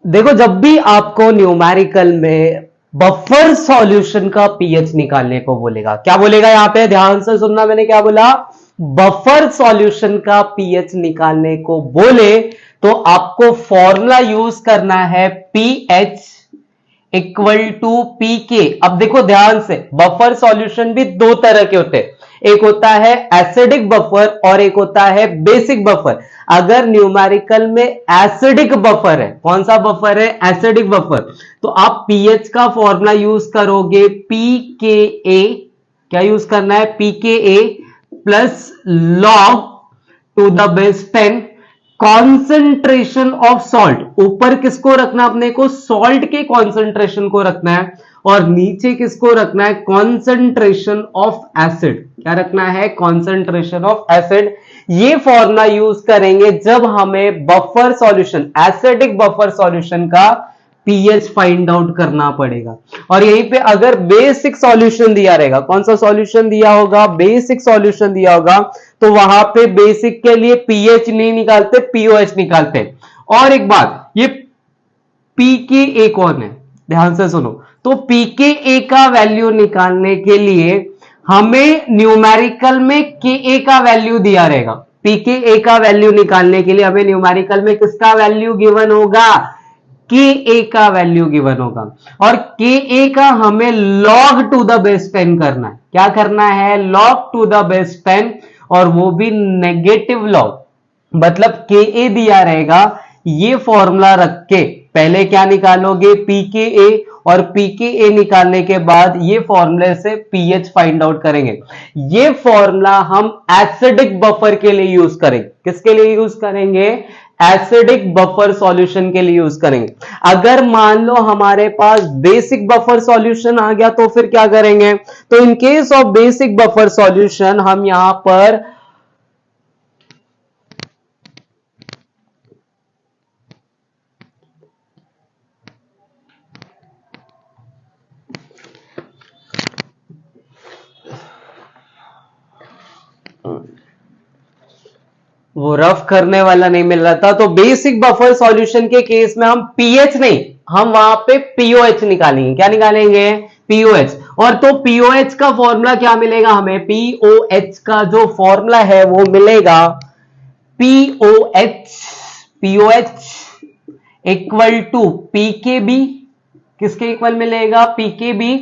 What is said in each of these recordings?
देखो, जब भी आपको न्यूमेरिकल में बफर सॉल्यूशन का पीएच निकालने को बोलेगा, क्या बोलेगा यहां पे ध्यान से सुनना, मैंने क्या बोला, बफर सॉल्यूशन का पीएच निकालने को बोले तो आपको फॉर्मूला यूज करना है पीएच इक्वल टू पी के। अब देखो ध्यान से, बफर सॉल्यूशन भी दो तरह के होते हैं, एक होता है एसिडिक बफर और एक होता है बेसिक बफर। अगर न्यूमेरिकल में एसिडिक बफर है, कौन सा बफर है, एसिडिक बफर, तो आप पीएच का फॉर्मूला यूज करोगे पी के ए। क्या यूज करना है, P K A plus log to the base 10 concentration of salt. ऊपर किसको रखना, अपने को सॉल्ट के कॉन्सेंट्रेशन को रखना है, और नीचे किसको रखना है, कॉन्सेंट्रेशन ऑफ एसिड। क्या रखना है, कॉन्सेंट्रेशन ऑफ एसिड। ये फॉर्मूला यूज करेंगे जब हमें buffer solution, acidic buffer solution का पीएच फाइंड आउट करना पड़ेगा। और यहीं पे अगर बेसिक सॉल्यूशन दिया रहेगा, कौन सा सॉल्यूशन दिया होगा, बेसिक सॉल्यूशन दिया होगा, तो वहां पे बेसिक के लिए पीएच नहीं निकालते, पीओएच निकालते। और एक बात, ये पीके कौन है, ध्यान से सुनो, तो पीके का वैल्यू निकालने के लिए हमें न्यूमेरिकल में के का वैल्यू दिया रहेगा। पीके का वैल्यू निकालने के लिए हमें न्यूमेरिकल में किसका वैल्यू गिवन होगा, के का वैल्यू गिवन होगा। और के का हमें log टू द बेस 10 करना है। क्या करना है, log टू द बेस 10, और वो भी नेगेटिव लॉग। मतलब के दिया रहेगा, ये फॉर्मूला रख के पहले क्या निकालोगे, पीके, और पीके निकालने के बाद ये फॉर्मूले से पीएच फाइंड आउट करेंगे। ये फॉर्मूला हम एसिडिक बफर के लिए यूज करेंगे। किसके लिए यूज करेंगे, एसिडिक बफर सॉल्यूशन के लिए यूज करेंगे। अगर मान लो हमारे पास बेसिक बफर सॉल्यूशन आ गया तो फिर क्या करेंगे, तो in case of basic buffer solution हम यहां पर वो रफ करने वाला नहीं मिल रहा था, तो बेसिक बफर सॉल्यूशन के केस में हम पीएच नहीं, हम वहां पे पीओएच निकालेंगे। क्या निकालेंगे, पीओएच। और तो पीओएच का फॉर्मूला क्या मिलेगा हमें, पीओएच का जो फॉर्मूला है वो मिलेगा pOH, pOH equal to pKb. किसके इक्वल मिलेगा, pKb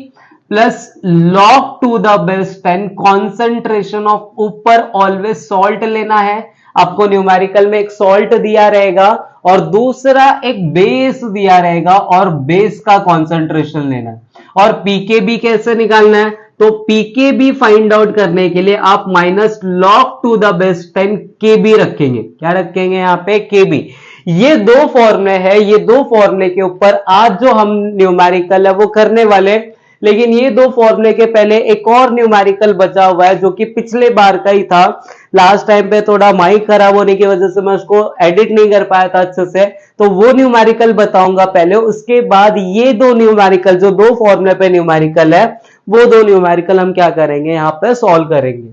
plus log to the base 10 concentration of, ऊपर ऑलवेज सॉल्ट लेना है आपको, न्यूमेरिकल में एक सॉल्ट दिया रहेगा और दूसरा एक बेस दिया रहेगा, और बेस का कॉन्सेंट्रेशन लेना है। और पीकेबी कैसे निकालना है, तो पीकेबी फाइंड आउट करने के लिए आप minus log to the base 10 केबी रखेंगे। क्या रखेंगे यहां पे, केबी। ये दो फॉर्मूले हैं, ये दो फॉर्मूले के ऊपर आज जो हम न्यूमेरिकल है वो करने वाले। लेकिन ये दो फॉर्मूले के पहले एक और न्यूमेरिकल बचा हुआ है जो कि पिछले बार का ही था। लास्ट टाइम पे थोड़ा माइक खराब होने की वजह से मैं उसको एडिट नहीं कर पाया था अच्छे से, तो वो न्यूमेरिकल बताऊंगा पहले, उसके बाद ये दो न्यूमेरिकल, जो दो फॉर्मूले पे न्यूमेरिकल है, वो दो न्यूमेरिकल हम क्या करेंगे, यहां पे सॉल्व करेंगे।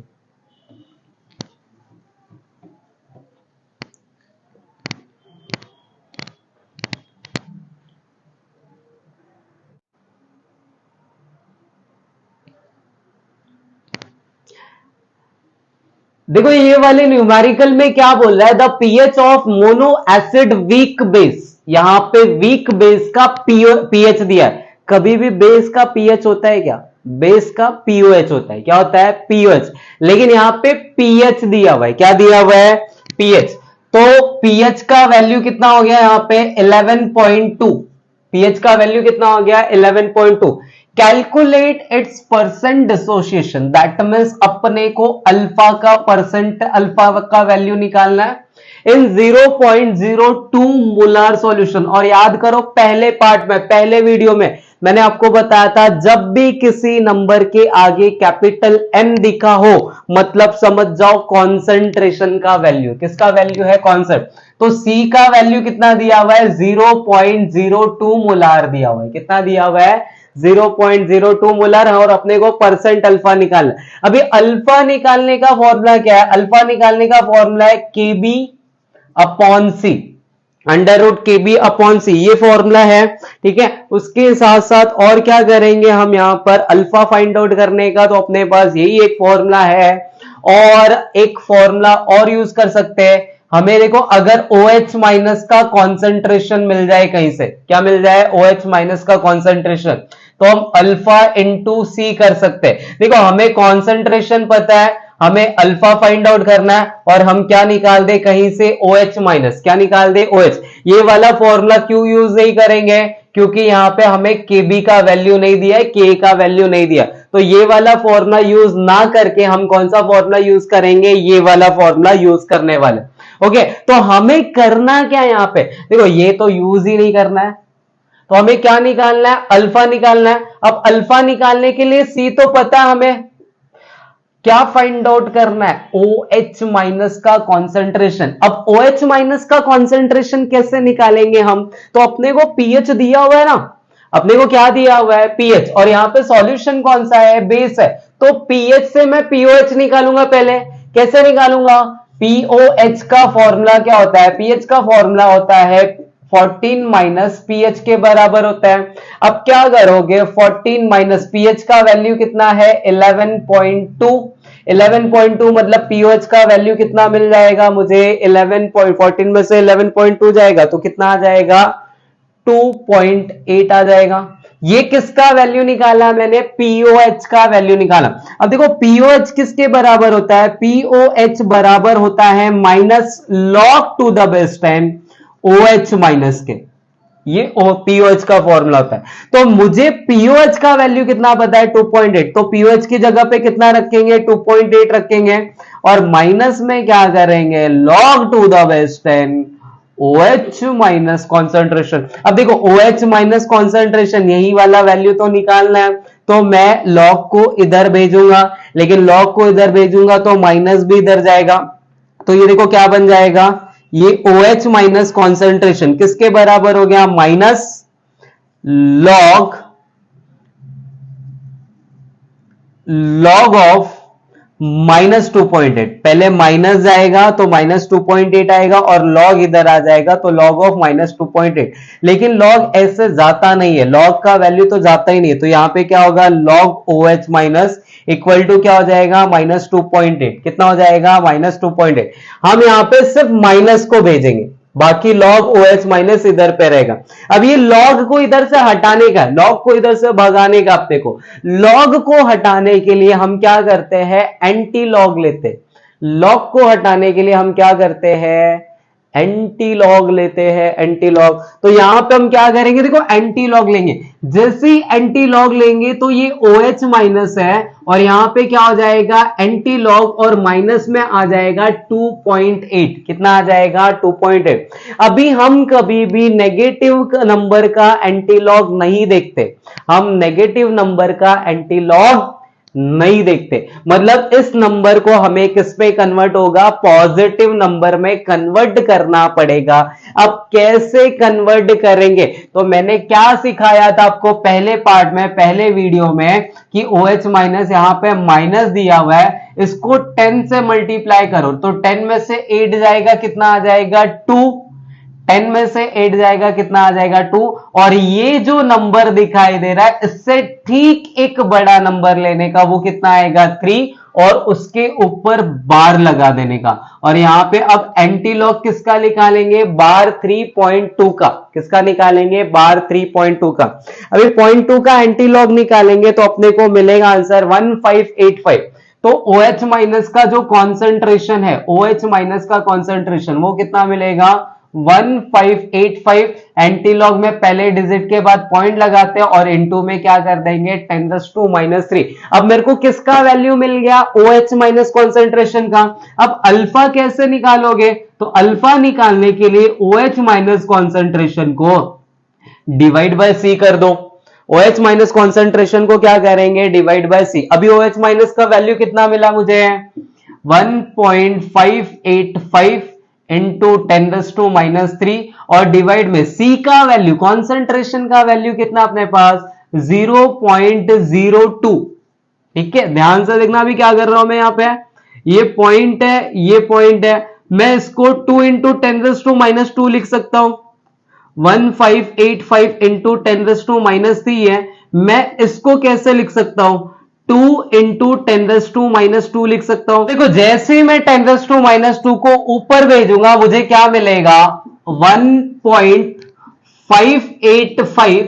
देखो ये वाले न्यूमेरिकल में क्या बोल रहा है, the pH of mono acid weak base. यहां पे वीक बेस का पीएच दिया है। कभी भी बेस का पीएच होता है क्या, बेस का पीओएच होता है। क्या होता है, पीओएच। लेकिन यहां पे पीएच दिया हुआ है। क्या दिया हुआ है, पीएच। तो पीएच का वैल्यू कितना हो गया यहां पे 11.2। पीएच का वैल्यू कितना हो गया 11.2। Calculate its percent dissociation, that means अपने को अल्फा का परसेंट, अल्फा का वैल्यू निकालना है इन 0.02 मोलार सॉल्यूशन। और याद करो पहले पार्ट में, पहले वीडियो में मैंने आपको बताया था, जब भी किसी नंबर के आगे कैपिटल एन दिखा हो मतलब समझ जाओ कॉन्सेंट्रेशन का वैल्यू। किसका वैल्यू है, कॉन्सेंट। तो सी का वैल्यू कितना दिया हुआ है, 0.02 मोलार दिया हुआ है। कितना दिया हुआ है, 0.02 मोलर, और अपने को परसेंट अल्फा निकालना। अभी अल्फा निकालने का फॉर्मूला क्या है, अल्फा निकालने का फॉर्मूला है केबी अपॉन सी। अंडर रूट के बी अपॉन सी, ये फॉर्मूला है, ठीक है। उसके साथ साथ और क्या करेंगे हम यहां पर अल्फा फाइंड आउट करने का, तो अपने पास यही एक फॉर्मूला है। और एक फॉर्मूला और यूज कर सकते हैं, हमें देखो अगर OH माइनस का कॉन्सेंट्रेशन मिल जाए कहीं से, क्या मिल जाए, OH माइनस का कॉन्सेंट्रेशन, तो हम अल्फा इंटू सी कर सकते हैं। देखो हमें कॉन्सेंट्रेशन पता है, हमें अल्फा फाइंड आउट करना है, और हम क्या निकाल दे कहीं से OH माइनस, क्या निकाल दे OH। ये वाला फॉर्मूला क्यों यूज नहीं करेंगे, क्योंकि यहां पे हमें KB का वैल्यू नहीं दिया है, K का वैल्यू नहीं दिया, तो ये वाला फॉर्मूला यूज ना करके हम कौन सा फॉर्मूला यूज करेंगे, ये वाला फॉर्मूला यूज करने वाले। ओके, तो हमें करना क्या है यहां पे, देखो ये तो यूज ही नहीं करना है, तो हमें क्या निकालना है, अल्फा निकालना है। अब अल्फा निकालने के लिए सी तो पता है, हमें क्या फाइंड आउट करना है, OH माइनस का कॉन्सेंट्रेशन। अब OH माइनस का कॉन्सेंट्रेशन कैसे निकालेंगे हम, तो अपने को पीएच दिया हुआ है ना, अपने को क्या दिया हुआ है, पीएच, और यहां पे सॉल्यूशन कौन सा है, बेस है, तो पीएच से मैं पीओएच निकालूंगा। पहले कैसे निकालूंगा, पीओएच का फॉर्मूला क्या होता है, पीएच का फॉर्मूला होता है 14 माइनस पीएच के बराबर होता है। अब क्या करोगे, 14 माइनस पीएच का वैल्यू कितना है, 11.2, 11.2 मतलब पीओएच का वैल्यू कितना मिल जाएगा मुझे, 11.14 में से 11.2 जाएगा तो कितना आ जाएगा, 2.8 आ जाएगा। ये किसका वैल्यू निकाला मैंने, पीओएच का वैल्यू निकाला। अब देखो पीओएच किसके बराबर होता है, पीओएच बराबर होता है minus log to the base 10 OH minus के, ये पीओएच का फॉर्मूला होता है। तो मुझे पीओएच का वैल्यू कितना पता है, 2.8, तो पीओएच की जगह पे कितना रखेंगे, 2.8 रखेंगे, और माइनस में क्या करेंगे, log to the base 10 OH minus concentration. अब देखो OH माइनस कॉन्सेंट्रेशन, यही वाला वैल्यू तो निकालना है, तो मैं लॉग को इधर भेजूंगा, लेकिन लॉग को इधर भेजूंगा तो माइनस भी इधर जाएगा, तो ये देखो क्या बन जाएगा, ये OH माइनस कॉन्सेंट्रेशन किसके बराबर हो गया, माइनस लॉग ऑफ माइनस 2.8, पहले माइनस जाएगा तो माइनस 2.8 आएगा, और लॉग इधर आ जाएगा तो लॉग ऑफ माइनस 2.8, लेकिन लॉग ऐसे जाता नहीं है, लॉग का वैल्यू तो जाता ही नहीं है, तो यहां पे क्या होगा, log OH minus equal to क्या हो जाएगा, माइनस 2.8, कितना हो जाएगा, माइनस 2.8। हम यहां पे सिर्फ माइनस को भेजेंगे, बाकी लॉग OH माइनस इधर पे रहेगा। अब ये लॉग को इधर से हटाने का, लॉग को इधर से भगाने का, अपने को लॉग को हटाने के लिए हम क्या करते हैं, एंटी लॉग लेते हैं। लॉग को हटाने के लिए हम क्या करते हैं, एंटी लॉग लेते हैं, एंटी लॉग। तो यहां पे हम क्या करेंगे, देखो एंटी लॉग लेंगे, जैसे ही एंटी लॉग लेंगे तो ये OH माइनस है, और यहां पे क्या हो जाएगा, एंटी लॉग और माइनस में आ जाएगा 2.8, कितना आ जाएगा, 2.8। अभी हम कभी भी नेगेटिव नंबर का एंटी लॉग नहीं देखते, हम नेगेटिव नंबर का एंटी लॉग नहीं देखते, मतलब इस नंबर को हमें किस पे कन्वर्ट होगा, पॉजिटिव नंबर में कन्वर्ट करना पड़ेगा। अब कैसे कन्वर्ट करेंगे, तो मैंने क्या सिखाया था आपको पहले पार्ट में, पहले वीडियो में, कि OH माइनस यहां पे माइनस दिया हुआ है, इसको 10 से मल्टीप्लाई करो, तो 10 में से 8 जाएगा, कितना आ जाएगा, 2, 10 में से 8 जाएगा, कितना आ जाएगा, 2, और ये जो नंबर दिखाई दे रहा है इससे ठीक एक बड़ा नंबर लेने का, वो कितना आएगा, 3, और उसके ऊपर बार लगा देने का। और यहां पे अब एंटी लॉग किसका निकालेंगे, बार 3.2 का, किसका निकालेंगे, बार 3.2 का। अभी 0.2 का एंटी लॉग निकालेंगे तो अपने को मिलेगा आंसर 1585। तो OH माइनस का जो कॉन्सेंट्रेशन है, OH माइनस का कॉन्सेंट्रेशन वो कितना मिलेगा, 1585। एंटी लॉग में पहले डिजिट के बाद पॉइंट लगाते हैं और इनटू में क्या कर देंगे, 10⁻⁻3। अब मेरे को किसका वैल्यू मिल गया, OH माइनस कॉन्सेंट्रेशन का। अब अल्फा कैसे निकालोगे, तो अल्फा निकालने के लिए OH माइनस कॉन्सेंट्रेशन को डिवाइड बाय सी कर दो। OH माइनस कॉन्सेंट्रेशन को क्या करेंगे, डिवाइड बाय सी। अभी OH माइनस का वैल्यू कितना मिला मुझे, 1.585 इंटू 10⁻⁻3, और डिवाइड में सी का वैल्यू, कॉन्सेंट्रेशन का वैल्यू कितना अपने पास, 0.02। ठीक है, ध्यान से देखना अभी क्या कर रहा हूं मैं, यहां पे ये पॉइंट है, ये पॉइंट है, मैं इसको 2 इंटू 10⁻⁻2 लिख सकता हूं, 1585 इंटू 10⁻³ है। मैं इसको कैसे लिख सकता हूं? 2 इंटू 10⁻² लिख सकता हूं। देखो जैसे ही मैं 10⁻² को ऊपर भेजूंगा मुझे क्या मिलेगा? 1.585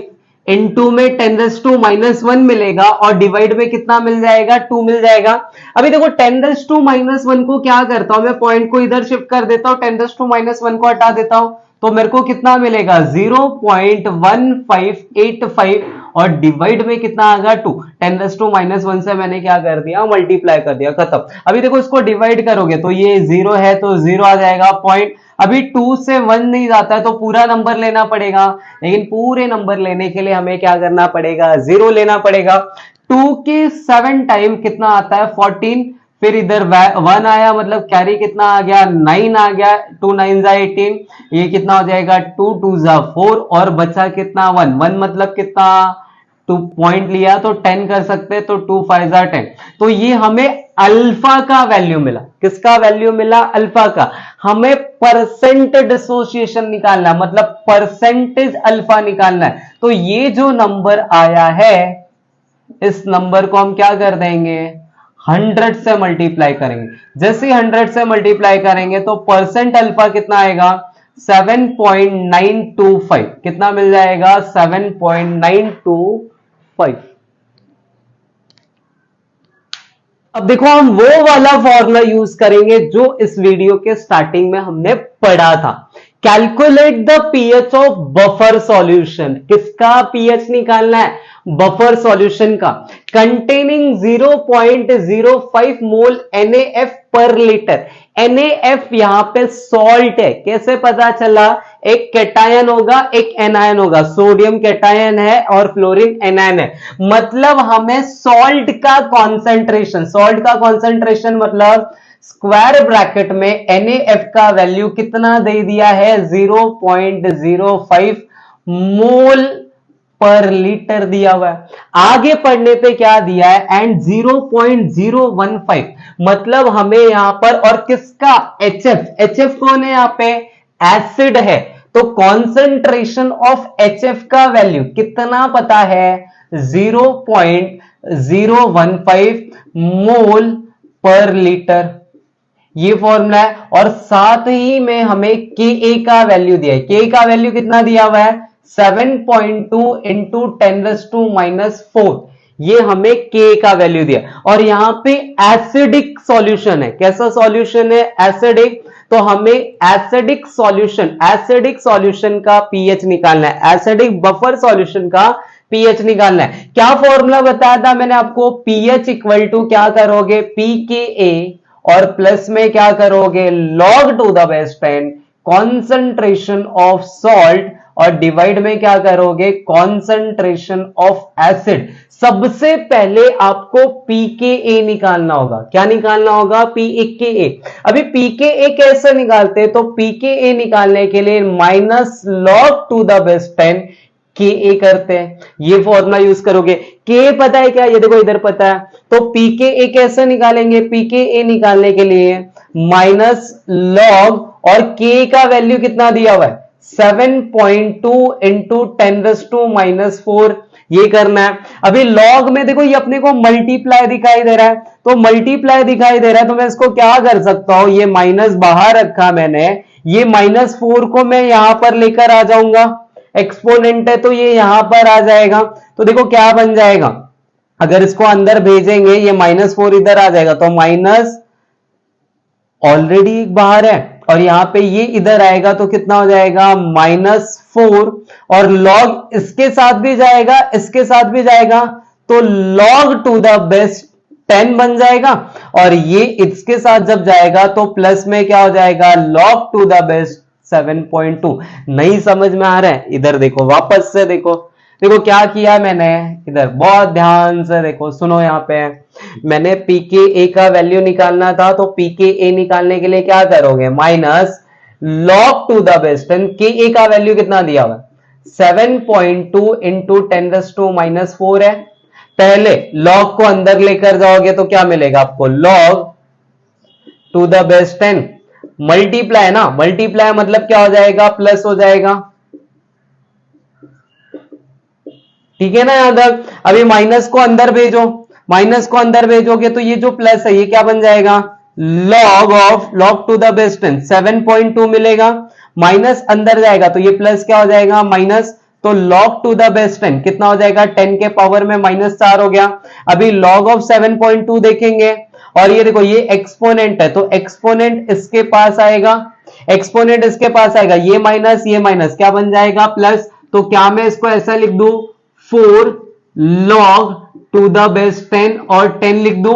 इंटू में 10⁻1 मिलेगा और डिवाइड में कितना मिल जाएगा? 2 मिल जाएगा। अभी देखो 10⁻1 को क्या करता हूं मैं? पॉइंट को इधर शिफ्ट कर देता हूं, 10⁻1 को हटा देता हूं तो मेरे को कितना मिलेगा? 0.1585 और डिवाइड में कितना आ गया? 2। 10⁻1 से मैंने क्या कर दिया? मल्टीप्लाई कर दिया, खत्म। अभी देखो इसको डिवाइड करोगे तो ये 0 है तो 0 आ जाएगा पॉइंट। अभी 2 से 1 नहीं जाता है तो पूरा नंबर लेना पड़ेगा, लेकिन पूरे नंबर लेने के लिए हमें क्या करना पड़ेगा? 0 लेना पड़ेगा। 2 के 7 टाइम कितना आता है? 14। फिर इधर 1 आया मतलब कैरी कितना आ गया? 9 आ गया। 2 9 18, ये कितना हो जाएगा? 2 2 4 और बचा कितना? 1 1 मतलब कितना? 2 पॉइंट लिया तो 10 कर सकते, तो 2 5 10। तो ये हमें अल्फा का वैल्यू मिला। किसका वैल्यू मिला? अल्फा का। हमें परसेंट डिसोसिएशन निकालना, मतलब परसेंटेज अल्फा निकालना है। तो ये जो नंबर आया है इस नंबर को हम क्या कर देंगे? 100 से मल्टीप्लाई करेंगे। जैसे 100 से मल्टीप्लाई करेंगे तो परसेंट अल्फा कितना आएगा? 7.925। कितना मिल जाएगा? 7.925। अब देखो हम वो वाला फॉर्मूला यूज करेंगे जो इस वीडियो के स्टार्टिंग में हमने पढ़ा था। Calculate the pH of buffer solution. किसका पीएच निकालना है? बफर सॉल्यूशन का। कंटेनिंग 0.05 मोल NaF पर लीटर। NaF यहां पे सॉल्ट है। कैसे पता चला? एक कैटायन होगा, एक एनायन होगा। सोडियम कैटायन है और फ्लोरीन एनायन है। मतलब हमें सॉल्ट का कॉन्सेंट्रेशन मतलब स्क्वायर ब्रैकेट में NaF का वैल्यू कितना दे दिया है? 0.05 मोल पर लीटर दिया हुआ है। आगे पढ़ने पे क्या दिया है? एंड 0.015 मतलब हमें यहां पर, और किसका? HF कौन है यहां पे? एसिड है। तो कॉन्सेंट्रेशन ऑफ HF का वैल्यू कितना पता है? 0.015 मोल पर लीटर। ये फॉर्मूला है। और साथ ही में हमें Ka का वैल्यू दिया है। Ka का वैल्यू कितना दिया हुआ है? 7.2 इंटू 10⁻⁴। ये हमें Ka का वैल्यू दिया। और यहां पे एसिडिक सॉल्यूशन है। कैसा सॉल्यूशन है? एसिडिक। तो हमें एसिडिक सॉल्यूशन का पीएच निकालना है। एसिडिक बफर सॉल्यूशन का पीएच निकालना है। क्या फॉर्मूला बताया था मैंने आपको? पीएच इक्वल टू क्या करोगे? pKa और प्लस में क्या करोगे? log to the base 10 concentration of salt और डिवाइड में क्या करोगे? Concentration of acid. सबसे पहले आपको pKa निकालना होगा। क्या निकालना होगा? pKa। अभी pKa कैसे निकालते हैं? तो pKa निकालने के लिए -log to the base 10 Ka करते हैं। ये फॉर्मूला यूज करोगे। K पता है क्या? ये देखो इधर पता है। तो pKa कैसे निकालेंगे? pKa निकालने के लिए -log और K का वैल्यू कितना दिया हुआ है? 7.2 इंटू 10⁻⁴ ये करना है। अभी लॉग में देखो ये अपने को मल्टीप्लाई दिखाई दे रहा है, तो मल्टीप्लाई दिखाई दे रहा है तो मैं इसको क्या कर सकता हूं? ये माइनस बाहर रखा मैंने, ये -4 को मैं यहां पर लेकर आ जाऊंगा। एक्सपोनेंट है तो ये यहां पर आ जाएगा। तो देखो क्या बन जाएगा? अगर इसको अंदर भेजेंगे ये -4 इधर आ जाएगा, तो माइनस ऑलरेडी बाहर है और यहां पे ये इधर आएगा तो कितना हो जाएगा? -4 और log इसके साथ भी जाएगा, इसके साथ भी जाएगा तो log टू द बेस 10 बन जाएगा। और ये इसके साथ जब जाएगा तो प्लस में क्या हो जाएगा? log to the base 7.2। नहीं समझ में आ रहा है? इधर देखो, वापस से देखो, देखो क्या किया मैंने इधर, बहुत ध्यान से देखो, सुनो। यहां पे मैंने pKa का वैल्यू निकालना था तो pKa निकालने के लिए क्या करोगे? -log to the base 10। Ka का वैल्यू कितना दिया हुआ? 7.2 इंटू 10⁻⁴ है। पहले log को अंदर लेकर जाओगे तो क्या मिलेगा आपको? log to the base 10 multiply ना, मल्टीप्लाई मतलब क्या हो जाएगा? प्लस हो जाएगा। ठीक है ना यहां तक। अभी माइनस को अंदर भेजो, माइनस को अंदर भेजोगे तो ये जो प्लस है ये क्या बन जाएगा, लॉग टू द बेस 10 7.2 मिलेगा। माइनस अंदर जाएगा तो ये प्लस क्या हो जाएगा, माइनस। तो लॉग टू द बेस 10 कितना हो जाएगा, 10 के पावर में -4 हो गया। अभी लॉग ऑफ 7.2 देखेंगे, और ये देखो ये एक्सपोनेंट है तो एक्सपोनेंट इसके पास आएगा, एक्सपोनेंट इसके पास आएगा, ये माइनस क्या बन जाएगा, प्लस। तो क्या मैं इसको ऐसा लिख दूं, 4 log टू द बेस 10 और 10 लिख दूं,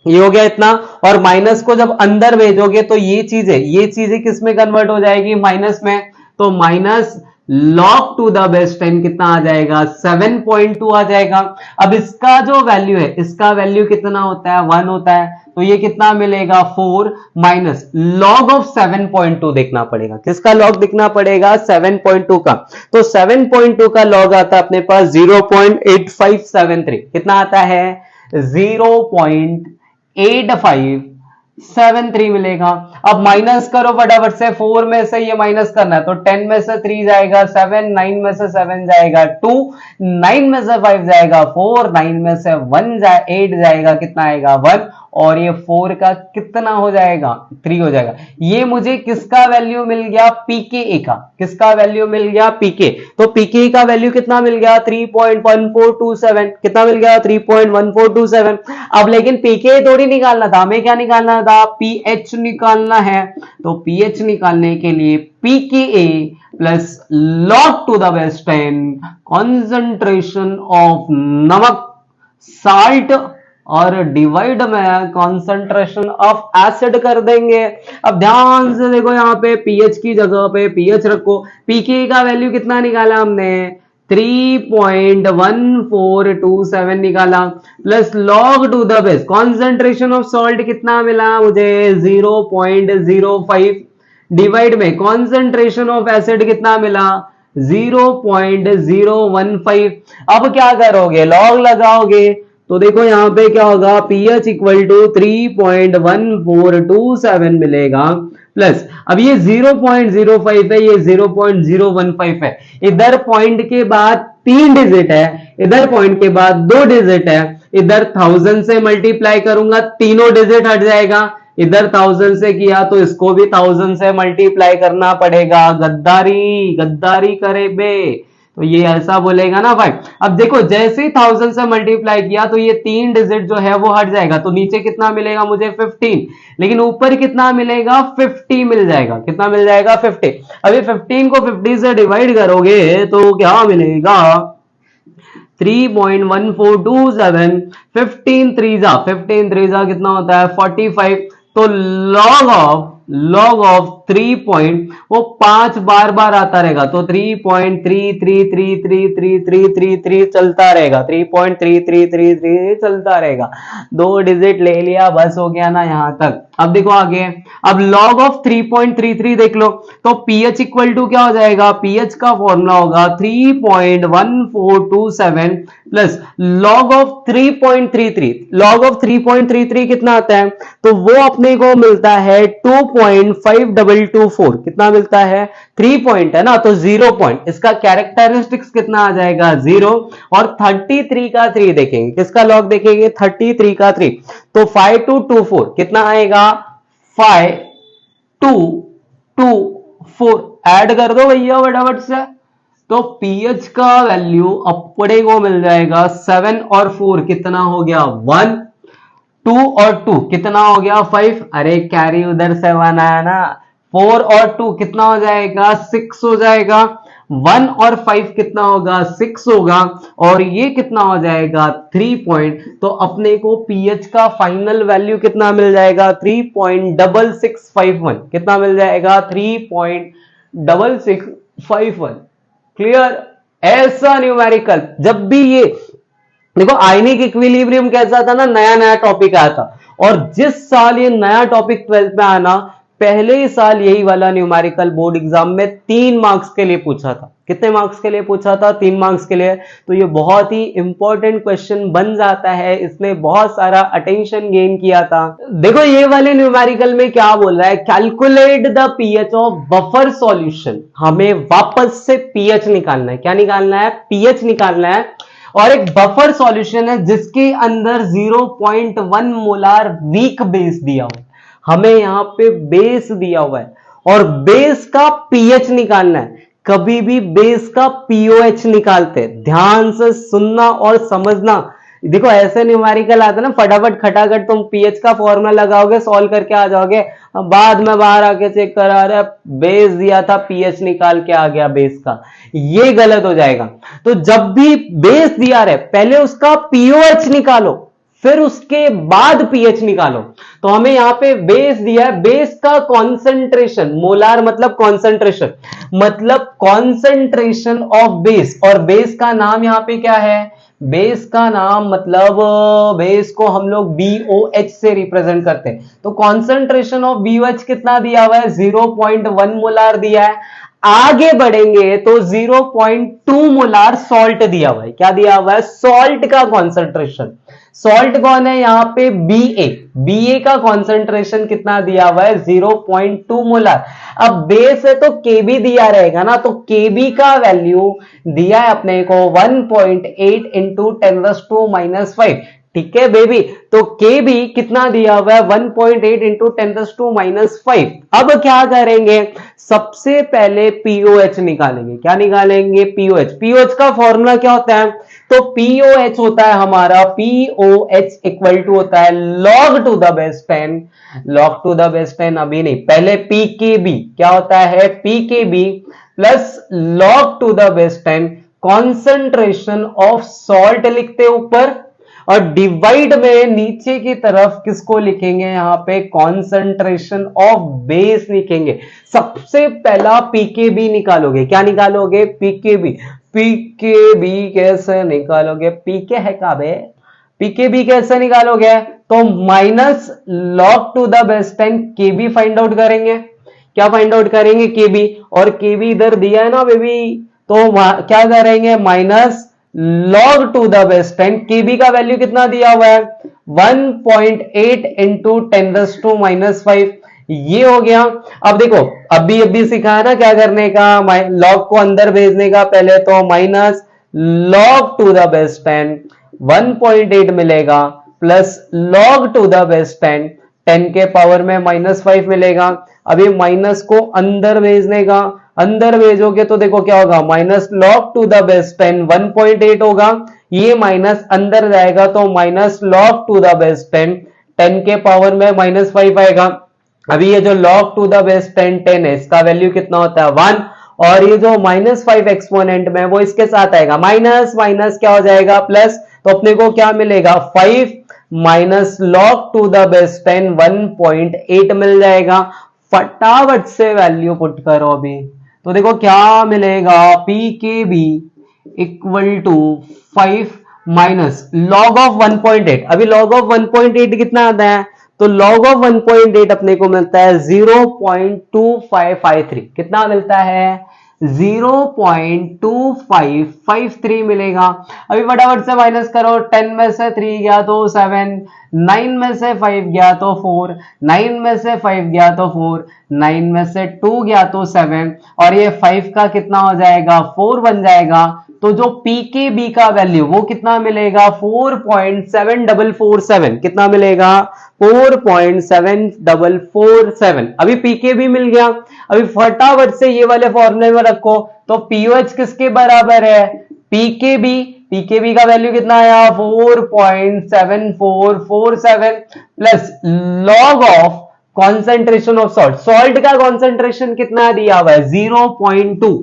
ये हो गया इतना। और माइनस को जब अंदर भेजोगे तो ये चीजें किस में कन्वर्ट हो जाएगी, माइनस में। तो minus log to the base 10 कितना आ जाएगा, 7.2 आ जाएगा। अब इसका जो वैल्यू है, इसका वैल्यू कितना होता है, 1 होता है। तो ये कितना मिलेगा, 4 माइनस लॉग ऑफ 7.2 देखना पड़ेगा। किसका लॉग देखना पड़ेगा, 7.2 का। तो 7.2 का लॉग आता है अपने पास 0.8573। कितना आता है, 0.8573 मिलेगा। अब माइनस करो फटाफट से, 4 में से ये माइनस करना है तो 10 में से 3 जाएगा 7, 9 में से 7 जाएगा 2, 9 में से 5 जाएगा 4, 9 में से 8 जाएगा, कितना आएगा 1। और ये 4 का कितना हो जाएगा, 3 हो जाएगा। ये मुझे किसका वैल्यू मिल गया, पीके का। किसका वैल्यू मिल गया, पीके। तो पीके का वैल्यू कितना मिल गया, 3.1427। कितना मिल गया, 3.1427। अब लेकिन पीके थोड़ी निकालना था, हमें क्या निकालना था, पीएच निकालना है। तो पीएच निकालने के लिए PK plus log to the base 10 concentration of नमक, साल्ट, और डिवाइड में कॉन्सेंट्रेशन ऑफ एसिड कर देंगे। अब ध्यान से देखो, यहां पे पीएच की जगह पे पीएच रखो। पीके का वैल्यू कितना निकाला हमने, 3.1427 निकाला, plus log to the base concentration of salt कितना मिला मुझे, 0.05, डिवाइड में कॉन्सेंट्रेशन ऑफ एसिड कितना मिला, 0.015। अब क्या करोगे, लॉग लगाओगे तो देखो यहां पे क्या होगा, pH इक्वल टू 3.1427 मिलेगा, प्लस अब ये 0.05 है, ये 0.015 है। इधर पॉइंट के बाद 3 डिजिट है, इधर पॉइंट के बाद 2 डिजिट है। इधर 1000 से मल्टीप्लाई करूंगा, तीनों डिजिट हट जाएगा। इधर 1000 से किया तो इसको भी 1000 से मल्टीप्लाई करना पड़ेगा। गद्दारी गद्दारी करे बे, तो ये ऐसा बोलेगा ना भाई। अब देखो जैसे ही 1000 से मल्टीप्लाई किया तो ये 3 डिजिट जो है वो हट जाएगा, तो नीचे कितना मिलेगा मुझे, 15। लेकिन ऊपर कितना मिलेगा, 50 मिल जाएगा। कितना मिल जाएगा, 50। अभी 15 को 50 से डिवाइड करोगे तो क्या मिलेगा, 3.1427। 15 3 कितना होता है, 45। तो लॉग ऑफ 3 पॉइंट, वो 5 बार बार आता रहेगा, तो 3.33333333 चलता रहेगा, 3.3333 चलता रहेगा। 2 डिजिट ले लिया, बस हो गया ना यहां तक। अब देखो आगे, अब लॉग ऑफ 3.33 देख लो, तो पीएच इक्वल टू क्या हो जाएगा, पीएच का फॉर्मूला होगा 3.1427 plus log of 3.33। Log of 3.33 कितना आता है, तो वो अपने को मिलता है 2.5224। कितना मिलता है, 3 पॉइंट है ना, तो 0 पॉइंट। इसका कैरेक्टरिस्टिक्स कितना आ जाएगा, 0। और 33 का 3 देखेंगे, किसका लॉग देखेंगे, 33 का 3। तो 5224 कितना आएगा, 5224 ऐड कर दो भैया फटाफट से। तो पीएच का वैल्यू अपने को मिल जाएगा 7 और 4 कितना हो गया, 1। 2 और 2 कितना हो गया, 5। अरे कैरी उधर से 1 आया ना। 4 और 2 कितना हो जाएगा, 6 हो जाएगा। 1 और 5 कितना होगा, 6 होगा। और ये कितना हो जाएगा, 3 पॉइंट। तो अपने को पीएच का फाइनल वैल्यू कितना मिल जाएगा, 3.6651। कितना मिल जाएगा, 3.6651। क्लियर। ऐसा न्यूमेरिकल जब भी ये देखो, आयनिक इक्विलिब्रियम कैसा था ना, नया नया टॉपिक आया था। और जिस साल ये नया टॉपिक 12th में आया ना, पहले ही साल यही वाला न्यूमेरिकल बोर्ड एग्जाम में 3 मार्क्स के लिए पूछा था। कितने मार्क्स के लिए पूछा था? 3 मार्क्स के लिए। तो ये बहुत ही इंपॉर्टेंट क्वेश्चन बन जाता है, इसने बहुत सारा अटेंशन गेन किया था। देखो ये वाले न्यूमेरिकल में क्या बोल रहा है, calculate the pH of buffer solution. हमें वापस से पीएच निकालना है। क्या निकालना है? पीएच निकालना है। और एक बफर सॉल्यूशन है जिसके अंदर 0.1 मोलार वीक बेस दिया हुआ है। हमें यहां पे बेस दिया हुआ है और बेस का पीएच निकालना है। कभी भी बेस का पीओएच निकालते हैं, ध्यान से सुनना और समझना। देखो ऐसे न्यूमेरिकल आता है ना, फटाफट खटाखट तुम पीएच का फॉर्मूला लगाओगे, सॉल्व करके आ जाओगे, बाद में बाहर आके चेक करा रहे बेस दिया था, पीएच निकाल के आ गया बेस का। ये गलत हो जाएगा। तो जब भी बेस दिया रहे पहले उसका पीओएच निकालो, फिर उसके बाद पीएच निकालो। तो हमें यहां पे बेस दिया है, बेस का कॉन्सेंट्रेशन, मोलार मतलब कॉन्सेंट्रेशन, मतलब कॉन्सेंट्रेशन ऑफ बेस। और बेस का नाम यहां पे क्या है? बेस का नाम मतलब बेस को हम लोग BOH से रिप्रेजेंट करते हैं। तो कॉन्सेंट्रेशन ऑफ BOH कितना दिया हुआ है? 0.1 मोलार दिया है। आगे बढ़ेंगे तो 0.2 मोलार सॉल्ट दिया हुआ है। क्या दिया हुआ है? सॉल्ट का कॉन्सेंट्रेशन। सॉल्ट कौन है यहां पे? BA का कॉन्सेंट्रेशन कितना दिया हुआ है? 0.2 मोलार। अब बेस है तो KB दिया रहेगा ना, तो KB का वैल्यू दिया है अपने को 1.8 इंटू 10⁻⁻⁵। ठीक है बेबी, तो KB कितना दिया हुआ है? 1.8 इंटू 10⁻⁵। अब क्या करेंगे? सबसे पहले पीओएच निकालेंगे। क्या निकालेंगे? पीओएच। पीओएच का फॉर्मूला क्या होता है? तो पीओएच होता है हमारा, पीओएच इक्वल टू होता है log to the base 10। log to the base 10 अभी नहीं, पहले पीकेबी। क्या होता है? PKb plus log to the base 10 concentration of salt लिखते ऊपर, और डिवाइड में नीचे की तरफ किसको लिखेंगे? यहां पे कॉन्सेंट्रेशन ऑफ बेस लिखेंगे। सबसे पहला पीकेबी निकालोगे। क्या निकालोगे? पीकेबी। पीकेबी कैसे निकालोगे? पीके है का बे? पीकेबी कैसे निकालोगे? तो minus log to the base 10 Kb find out करेंगे। क्या फाइंड आउट करेंगे? केबी। और केबी इधर दिया है ना बेबी, तो क्या करेंगे? Minus log to the base 10। Kb का वैल्यू कितना दिया हुआ है? 1.8 इंटू 10⁻⁵। ये हो गया। अब देखो अभी सिखा है ना क्या करने का, log को अंदर भेजने का। पहले तो minus log to the base 10 1.8 मिलेगा, plus log to the base 10 10 के पावर में -5 मिलेगा। अभी माइनस को अंदर भेजने का, अंदर भेजोगे तो देखो क्या होगा? Minus log to the base 10 1.8 होगा, ये माइनस अंदर जाएगा तो minus log to the base 10 10 के पावर में -5 आएगा। अभी ये जो log टू द बेस 10 है, इसका वैल्यू कितना होता है? 1। और ये जो -5 एक्सपोनेंट में वो इसके साथ आएगा, माइनस माइनस क्या हो जाएगा? प्लस। तो अपने को क्या मिलेगा? 5 minus log to the base 10 1.8 मिल जाएगा। फटाफट से वैल्यू पुट करो अभी, तो देखो क्या मिलेगा? PKb equal to 5 minus log of 1.8। अभी log ऑफ 1.8 कितना आता है? तो log ऑफ 1.8 अपने को मिलता है 0.2553। कितना मिलता है? 0.2553 मिलेगा। अभी फटाफट से माइनस करो, 10 में से 3 गया तो 7, 9 में से 5 गया तो 4, 9 में से 5 गया तो 4, 9 में से 2 गया तो 7, और ये 5 का कितना हो जाएगा? 4 बन जाएगा। तो जो पीकेबी का वैल्यू वो कितना मिलेगा? 4.7447। कितना मिलेगा? 4.7447। अभी पीकेबी मिल गया। अभी फटाफट से ये वाले फॉर्मूले में रखो, तो पीओएच किसके बराबर है? पीकेबी। पीकेबी का वैल्यू कितना आया? 4.7447 plus log of concentration of salt. Salt का कॉन्सेंट्रेशन कितना दिया हुआ है? 0.2।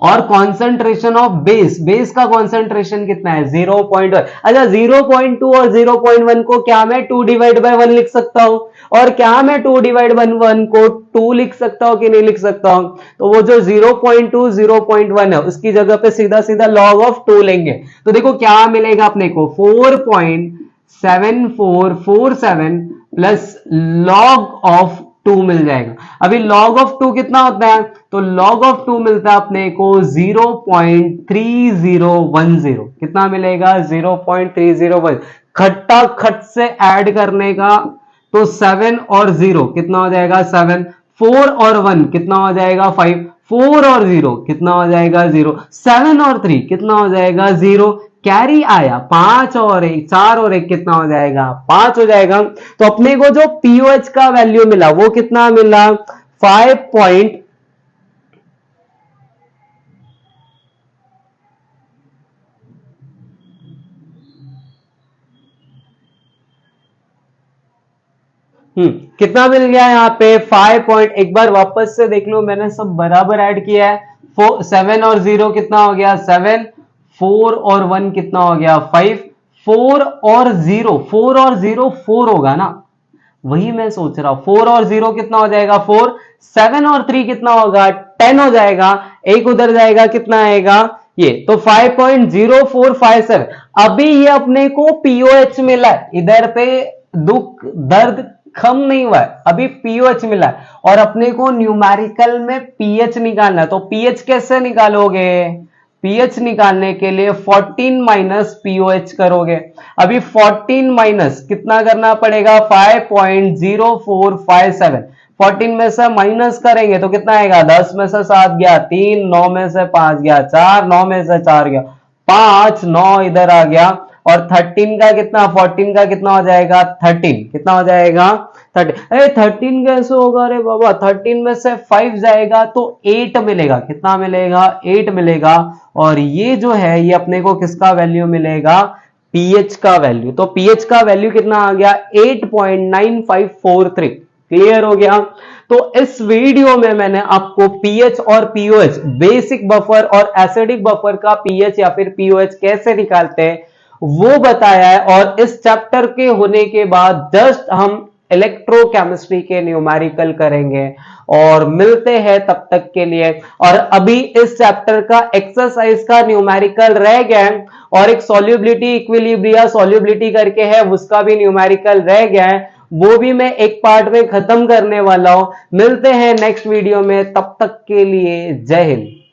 और कॉन्सेंट्रेशन ऑफ बेस, बेस का कॉन्सेंट्रेशन कितना है? 0.1। अच्छा 0.2 और 0.1 को क्या मैं 2/1 लिख सकता हूं? और क्या मैं 2/1 को 2 लिख सकता हूं कि नहीं लिख सकता हूं? तो वो जो 0.2 0.1 है उसकी जगह पे सीधा सीधा log ऑफ 2 लेंगे। तो देखो क्या मिलेगा अपने को? 4.7447 प्लस log ऑफ 2 मिल जाएगा। अभी log ऑफ 2 कितना होता है, तो log ऑफ 2 मिलता है अपने को 0.3010। कितना मिलेगा, 0.3010। खट्टा खट से ऐड करने का, तो 7 और 0 कितना हो जाएगा 7, 4 और 1 कितना हो जाएगा 5, 4 और 0 कितना हो जाएगा 0, 7 और 3 कितना हो जाएगा 0, कैरी आया 5 और 1, 4 और 1 कितना हो जाएगा 5 हो जाएगा। तो अपने को जो पीओएच का वैल्यू मिला वो कितना मिला 5. कितना मिल गया यहाँ पे 5. एक बार वापस से देख लो, मैंने सब बराबर ऐड किया है। 7 और 0 कितना हो गया 7, 4 और 1 कितना हो गया 5, 4 और 0, 4 और 0 4 होगा ना, वही मैं सोच रहा हूं। 4 और 0 कितना हो जाएगा 4, 7 और 3 कितना होगा 10 हो जाएगा, एक उधर जाएगा कितना आएगा ये, तो 5.0457। अभी ये अपने को पीओएच मिला है, इधर पे दुख दर्द कम नहीं हुआ है, अभी पीओएच मिला है और अपने को न्यूमेरिकल में पीएच निकालना है। तो पीएच कैसे निकालोगे, पीएच निकालने के लिए 14 माइनस पीओएच करोगे। अभी 14 माइनस कितना करना पड़ेगा 5.0457, 14 में से माइनस करेंगे तो कितना आएगा, 10 में से 7 गया 3, 9 में से 5 गया 4, 9 में से 4 गया 5, 9 इधर आ गया, और 13 का कितना 14 का कितना हो जाएगा 13, कितना हो जाएगा 30। अरे 13 कैसे होगा रे बाबा, 13 में से 5 जाएगा तो 8 मिलेगा, कितना मिलेगा 8 मिलेगा। और ये जो है ये अपने को किसका वैल्यू मिलेगा, पीएच का वैल्यू। तो पीएच का वैल्यू कितना आ गया 8.9543। क्लियर हो गया। तो इस वीडियो में मैंने आपको पीएच और पीओएच, बेसिक बफर और एसिडिक बफर का पीएच या फिर पीओएच कैसे निकालते हैं वो बताया है। और इस चैप्टर के होने के बाद जस्ट हम इलेक्ट्रोकेमिस्ट्री के न्यूमेरिकल करेंगे और मिलते हैं तब तक के लिए। और अभी इस चैप्टर का एक्सरसाइज का न्यूमेरिकल रह गया है और एक सॉल्युबिलिटी इक्विलिब्रिया सॉल्युबिलिटी करके है, उसका भी न्यूमेरिकल रह गया है, वो भी मैं एक पार्ट में खत्म करने वाला हूं। मिलते हैं नेक्स्ट वीडियो में, तब तक के लिए जय हिंद।